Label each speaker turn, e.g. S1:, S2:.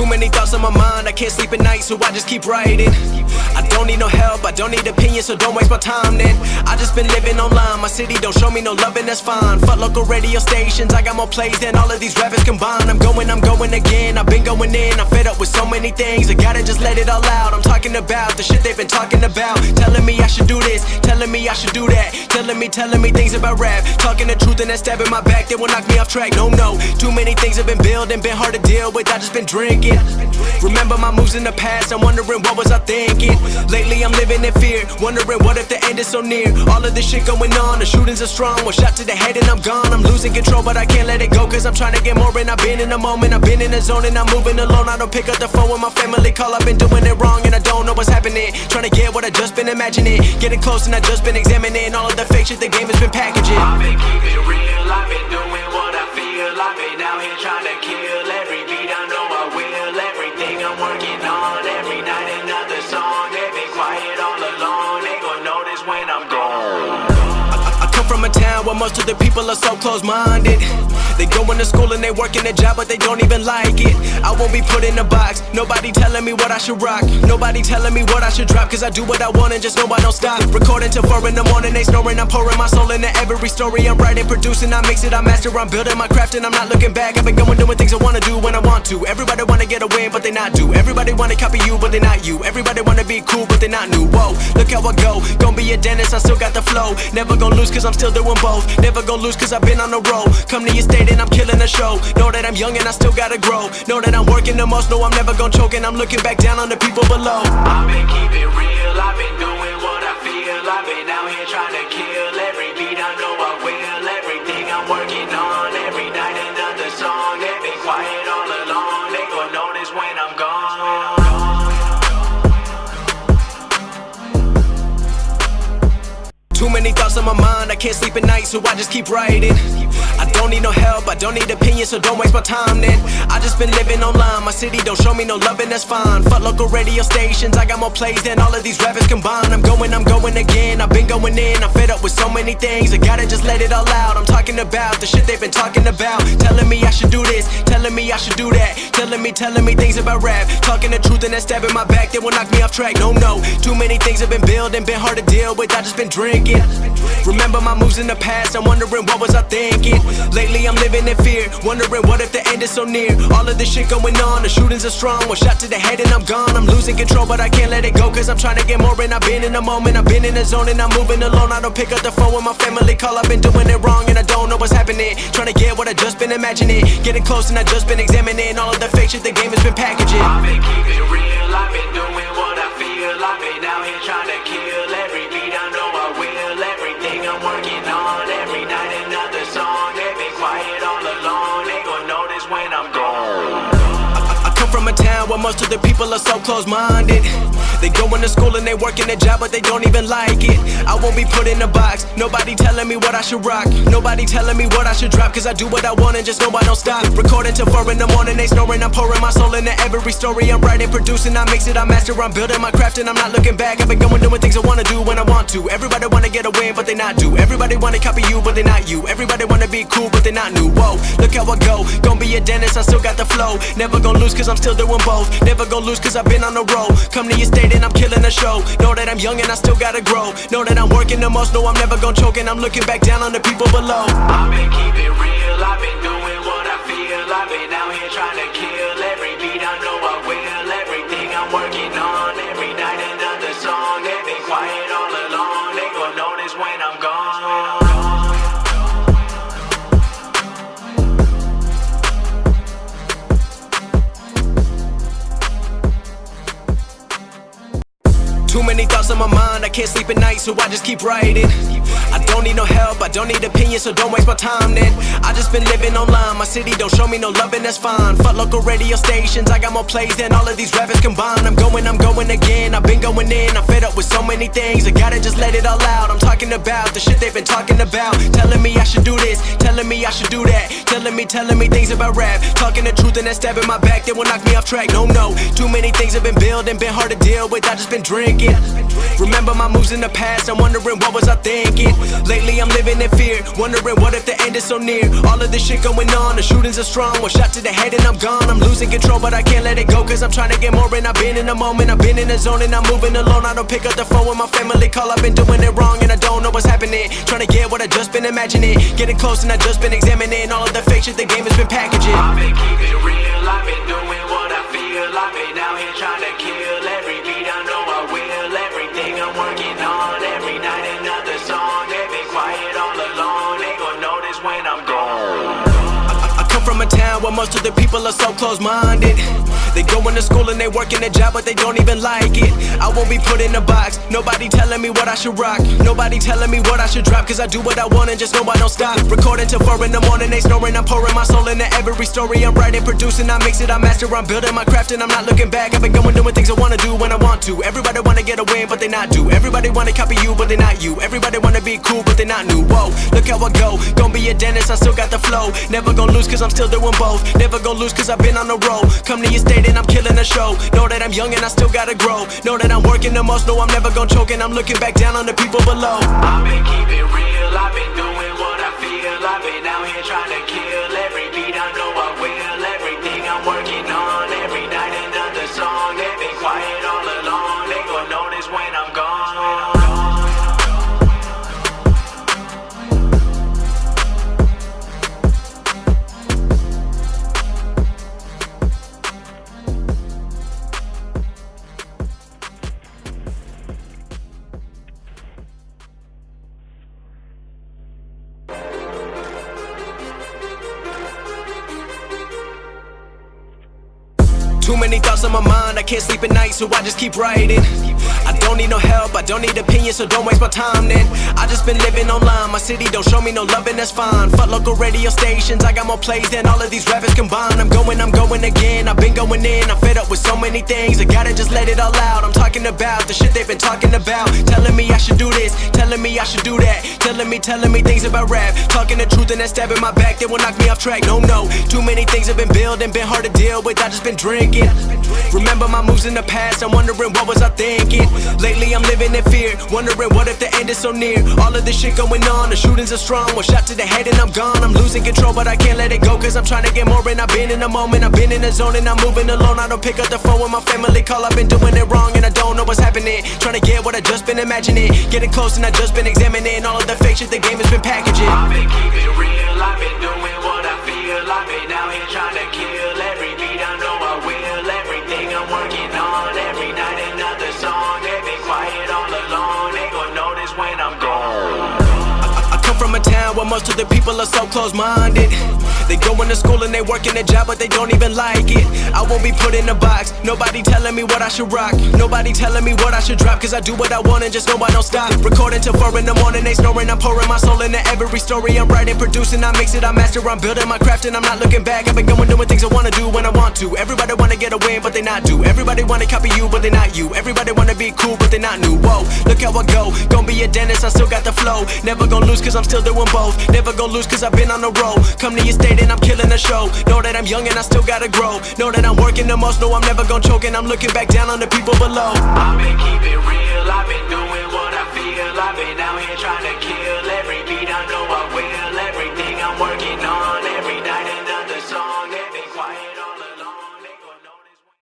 S1: Too many thoughts on my mind, I can't sleep at night, so I just keep writing. I don't need no help, I don't need opinions, so don't waste my time then. I just been living online, my city don't show me no loving, that's fine. Fuck local radio stations, I got more plays than all of these rappers combined. I'm going again, I've been going in, I'm fed up with so many things, I gotta just let it all out. I'm talking about the shit they've been talking about, telling me I should do this, telling me I should do that, telling me things about rap, talking the truth and then stabbing my back, they will knock me off track. No, too many things have been building, been hard to deal with, I just been drinking. Remember my moves in the past, I'm wondering what was I thinking. Lately I'm living in fear, wondering what if the end is so near. All of this shit going on, the shootings are strong, one shot to the head and I'm gone. I'm losing control but I can't let it go, cause I'm trying to get more. And I've been in the moment, I've been in the zone, and I'm moving alone. I don't pick up the phone when my family call, I've been doing it wrong and I don't know what's happening. Trying to get what I just been imagining, getting close and I just been examining all of the fake shit the game has been packaging.
S2: I've been keeping it real, I've been doing what I feel. I've been out here trying to kill every beat, I know I will. Everything I'm working on, every night another song. They've been quiet all along, they gon' notice when I'm gone.
S1: I come from a town where most of the people are so close-minded. They go into school and they work in a job but they don't even like it. I won't be put in a box, nobody telling me what I should rock, nobody telling me what I should drop, cause I do what I want and just know I don't stop. Recording till 4 in the morning, they snoring, I'm pouring my soul into every story. I'm writing, producing, I mix it, I master, I'm building my craft and I'm not looking back. I've been going doing things I wanna do when I want to. Everybody wanna get a win but they not do. Everybody wanna copy you but they not you. Everybody wanna be cool but they not new. Whoa, look how I go, gon' be a dentist, I still got the flow. Never gon' lose cause I'm still doing both. Never gon' lose cause I've been on the road. Come to your state and I'm killing the show. Know that I'm young and I still gotta grow. Know that I'm working the most, know I'm never gon' choke. And I'm looking back down on the people below.
S2: I've been keeping real, I've been doing what I feel. I've been out here trying to kill every beat, I know I will. Everything I'm working on, every night another song. They've been quiet all along, they gon' notice when I'm gone.
S1: Too many thoughts on my mind, I can't sleep at night, so I just keep writing. I don't need no help, I don't need opinions, so don't waste my time then. I just been living online, my city don't show me no loving, that's fine. Fuck local radio stations, I got more plays than all of these rappers combined. I'm going again, I've been going in, I'm fed up with so many things, I gotta just let it all out. I'm talking about the shit they've been talking about, telling me I should do this, telling me I should do that, telling me things about rap, talking the truth and then stabbing my back, they will knock me off track. No, too many things have been building, been hard to deal with, I just been drinking. Remember my moves in the past, I'm wondering what was I thinking. Lately I'm living in fear, wondering what if the end is so near. All of this shit going on, the shootings are strong, one shot to the head and I'm gone. I'm losing control but I can't let it go, cause I'm trying to get more. And I've been in the moment, I've been in the zone, and I'm moving alone. I don't pick up the phone when my family call, I've been doing it wrong and I don't know what's happening. Trying to get what I just been imagining, getting close and I just been examining all of the fake shit the game has been packaging.
S2: I've been keeping it real, I've been doing what I feel. I've been out here trying to kill every beat, I know I will. Everything I'm working on, every night another song. They've been quiet all along, they gon' notice when I'm gone.
S1: I come from a town where most of the people are so close-minded. They go into school and they work in a job but they don't even like it. I won't be put in a box, nobody telling me what I should rock, nobody telling me what I should drop, cause I do what I want and just know I don't stop. Recording till 4 in the morning, they snoring, I'm pouring my soul into every story. I'm writing, producing, I mix it, I master, I'm building my craft and I'm not looking back. I've been going doing things I wanna do when I want to. Everybody wanna get a win but they not do. Everybody wanna copy you but they not you. Everybody wanna be cool but they not new. Whoa, look how I go, gon' be a dentist, I still got the flow. Never gon' lose cause I'm still doing both. Never gon' lose cause I've been on the road. Come to your state and I'm killing the show. Know that I'm young and I still gotta grow. Know that I'm working the most, know I'm never gon' choke. And I'm looking back down on the people below.
S2: I've been keeping real, I've been doing what I feel. I've been out here trying to kill every beat, I know I will. Everything I'm working on, every night another song. They've been quiet all along, they gon' notice when I'm gone.
S1: Too many thoughts on my mind, I can't sleep at night, so I just keep writing. I don't need no help, I don't need opinions, so don't waste my time then. I just been living online, my city don't show me no loving, that's fine. Fuck local radio stations, I got more plays than all of these rappers combined. I'm going again, I've been going in, I'm fed up with so many things, I gotta just let it all out. I'm talking about the shit they've been talking about, telling me I should do this, telling me I should do that, telling me things about rap, talking the truth and then stabbing my back, they will knock me off track. No, too many things have been building, been hard to deal with, I just been drinking. Remember my my moves in the past, I'm wondering what was I thinking. Lately I'm living in fear, wondering what if the end is so near. All of this shit going on, the shootings are strong. One shot to the head and I'm gone. I'm losing control but I can't let it go, cause I'm trying to get more. And I've been in the moment, I've been in the zone, and I'm moving alone. I don't pick up the phone when my family call. I've been doing it wrong and I don't know what's happening. Trying to get what I just been imagining, getting close and I just been examining all of the fake shit the game has been packaging.
S2: I've been keeping it real, I've been doing what I feel. I've been out here trying to kill every beat, I know I will. Everything I'm working on, every night another song. They've been quiet all along, they gon' notice when I'm gone.
S1: I come from a town where most of the people are so close-minded. They go into school and they work in a job but they don't even like it. I won't be put in a box, nobody telling me what I should rock. Nobody telling me what I should drop, cause I do what I want and just know I don't stop. Recording till 4 in the morning, they snoring. I'm pouring my soul into every story. I'm writing, producing, I mix it, I master. I'm building my craft and I'm not looking back. I've been going doing things I wanna do when I want to. Everybody wanna get a win but they not do. Everybody wanna copy you but they not you. Everybody wanna be cool but they not new. Whoa, look how I go, gonna be a dentist, I still got the flow. Never gonna lose cause I'm still doing both. Never gonna lose cause I've been on the road. Come to your state and I'm killing the show. Know that I'm young and I still gotta grow. Know that I'm working the most, know I'm never gonna choke. And I'm looking back down on the people below.
S2: I've been keeping it real, I've been doing what I feel. I've been out here trying to kill every beat, I know I will. Everything I'm working on, every night another song. They've been quiet all along, they gon' notice when I'm gone.
S1: Too many thoughts on my mind, I can't sleep at night, so I just keep writing. I don't need no help, I don't need opinions, so don't waste my time then. I just been living online, my city don't show me no love and that's fine. Fuck local radio stations, I got more plays than all of these rappers combined. I'm going again, I've been going in. I'm fed up with so many things, I gotta just let it all out. I'm talking about the shit they've been talking about. Telling me I should do this, telling me I should do that. Telling me things about rap. Talking the truth and then stabbing my back, they will knock me off track. No, too many things have been building, been hard to deal with, I just been drinking. Remember my moves in the past, I'm wondering what was I thinking. Lately I'm living in fear, wondering what if the end is so near. All of this shit going on, the shootings are strong. One shot to the head and I'm gone. I'm losing control but I can't let it go, cause I'm trying to get more. And I've been in the moment, I've been in the zone, and I'm moving alone. I don't pick up the phone when my family call. I've been doing it wrong and I don't know what's happening. Trying to get what I just been imagining, getting close and I just been examining all of the fake shit the game has been packaging.
S2: I've been keeping it real, I've been doing what I feel. I've been out here trying to kill every beat, I know I will. Everything I'm working on, every night another song. They've been quiet all along, they gon' notice when I'm gone.
S1: I come from a town where most of the people are so close-minded. They go into school and they work in a job but they don't even like it. I won't be put in a box, nobody telling me what I should rock. Nobody telling me what I should drop, cause I do what I want and just know I don't stop. Recording till 4 in the morning, they snoring. I'm pouring my soul into every story. I'm writing, producing, I mix it, I master. I'm building my craft and I'm not looking back. I've been going doing things I wanna do when I want to. Everybody wanna get a win but they not do. Everybody wanna copy you but they not you. Everybody wanna be cool but they not new. Whoa, look how I go, gonna be a dentist, I still got the flow. Never gonna lose cause I'm still doing both. Never gonna lose cause I've been on the road. Come to your state and I'm killing the show. Know that I'm young and I still gotta grow. Know that I'm working the most, know I'm never gonna choke. And I'm looking back down on the people below.
S2: I've been keeping it real, I've been doing what I feel. I've been out here trying to kill every beat, I know I will.